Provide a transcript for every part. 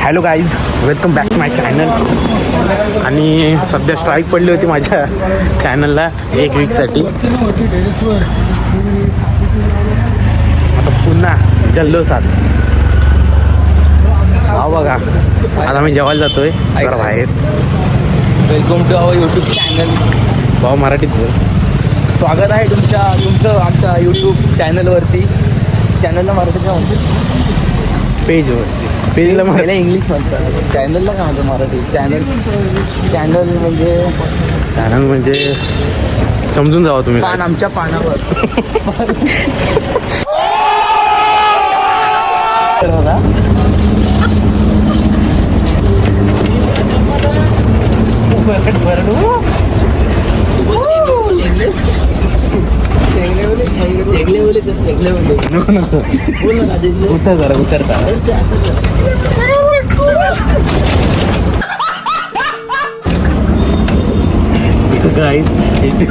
Hello guys, welcome back to my channel. आणि सध्या strike पडली होती माझ्या चॅनलला 1 वीकसाठी. आता पुन्हा जल्लोषात. हा बघा, आज आम्ही जेवायला जातोय जरा बाहेर. Welcome to our YouTube channel. भाऊ मराठीत बोल. स्वागत आहे तुमचं आमच्या यूट्यूब चॅनलवरती. चॅनलला मराठीत काय म्हणते? पेजवरती. पेजला मला इंग्लिश म्हणतात. चॅनलला काय म्हणतात मराठी? चॅनल म्हणजे समजून जावा तुम्ही. पान आमच्या पानावर.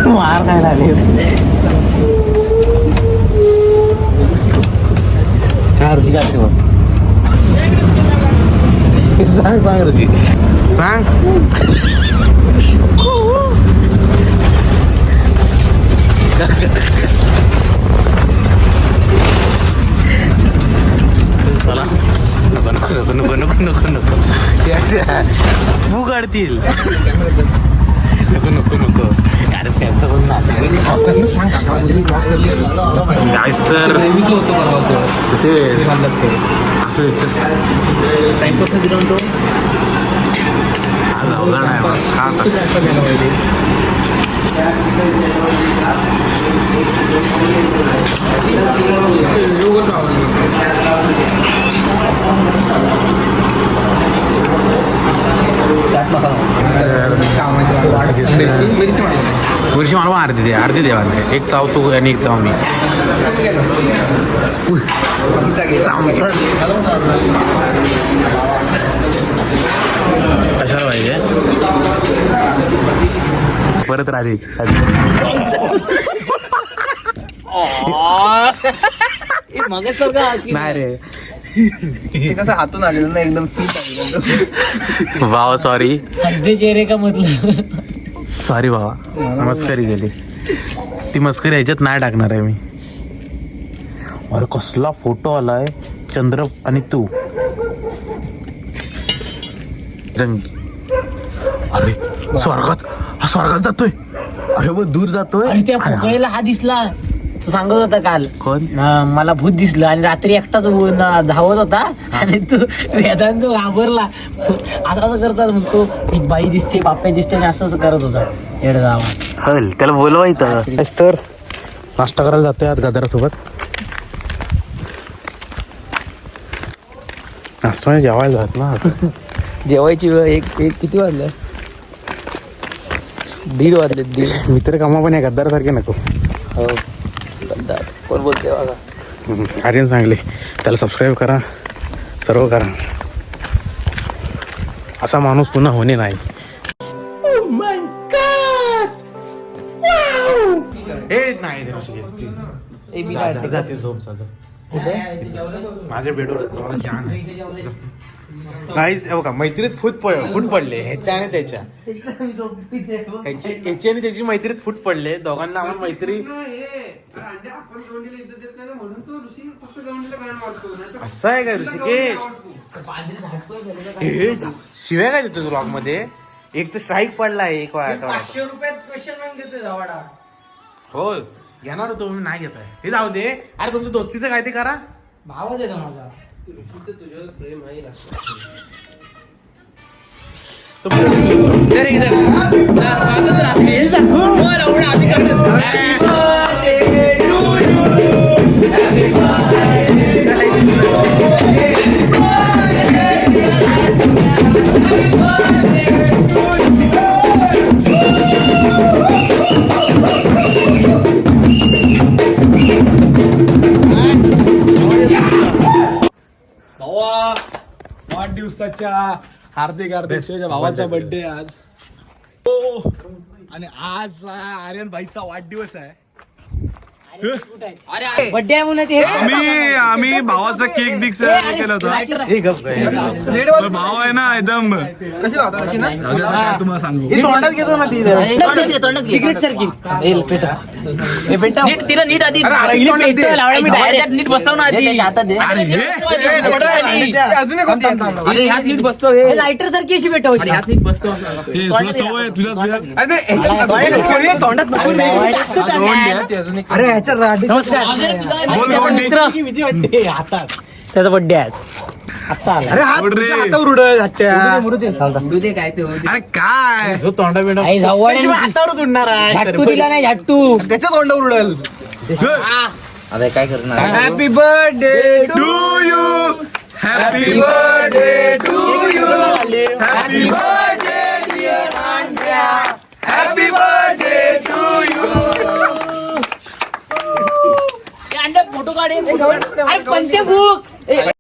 मार खायला आले. ऋषी काय सांग ऋषी सांग. चला नको नको नको नको नको नको नको तू काढतील. नको नको नको गाईस. तर ते असं टाइमपास दिला तो. आज अवघड आहे. वर्षी मला अर्धी देवा. एक चाव तू आणि एक चाव मी. कशाला पाहिजे परत राहते. नाही रे, ते कसं हातून आलेलं ना एकदम. भावा सॉरी. चेहरे का मतलब. सॉरी भावा, मस्करी गेली. ती मस्करी ह्याच्यात नाही टाकणार आहे मी. अरे कसला फोटो आलाय, चंद्र आणि तू. अरे स्वर्गात, हा स्वर्गात जातोय. अरे मग दूर जातोय. आणि त्या फुकळीला हा दिसला. तो सांगत होता काल, कोण? मला भूत दिसलं. आणि रात्री एकटाच धावत होता आणि तू वेदांत घाबरला. असं असं करतात मग तो, एक बाई दिसते, बाप्पा दिसते, आणि असं असं करत होता येड गावा. हल त्याला बोलवायचं. तर नाश्ता करायला जातोय आज गदारासोबत. नाश्ता जेवायला जात ना. जेवायची वेळ एक किती वाजलं? 1:30 वाजले. 1:30. मित्र कामा पण या गद्दारासारखे नको. हो, गद्दार कोण बोलते बघा. आर्यन सांगले त्याला सबस्क्राईब करा, सर्व करा. असा माणूस पुन्हा होणे नाही. जाते झोप साधं माझ्या बेडवर. काहीच बघा, मैत्रीत फूट पडले ह्याच्या आणि त्याच्या. ह्याची आणि त्याची मैत्रीत फूट पडले. दोघांना आम्हाला मैत्री. असं आहे काय ऋषिकेश? शिव्या काय देतो ब्लॉग मध्ये? एक तर स्ट्राईक पडलाय एक आठवड्यात. 500 रुपयात क्वेश्चन देतोय जावाडा. हो घेणार होतो मी, नाही घेताय. ते जाऊ दे. अरे तुमच्या दोस्तीचं काय ते करा. भावच आहे माझा. तुझ्यावर प्रेम आहे. वाढदिवसाच्या हार्दिक शुभेच्छा. भावाचा बर्थडे आज. आणि आज आर्यन भाईचा वाढदिवस आहे. बड्डे आहे म्हणून ते आम्ही भावाचा केक बिक केला होता भाव आहे ना एकदम काय तुम्हाला सांगू सिगरेट सारखी तिला नीट आधी नीट बसव ना आधी अरे ह्यात नीट बसव लायटर सारखी अशी भेट होती ह्यात नीट बसव हे तुला सवय आहे, तुझ्या बोल गोंडी. त्याचा बड्डे आहे आज. आत्ता आला दे काय ते अरे काय आई हातावरच उडणार आहे झट्टू दिला नाही झट्टू त्याच्या तोंडावर उडल अरे काय करणार happy birthday to you happy birthday to you happy birthday happy birthday to you photo काढे पंते बुक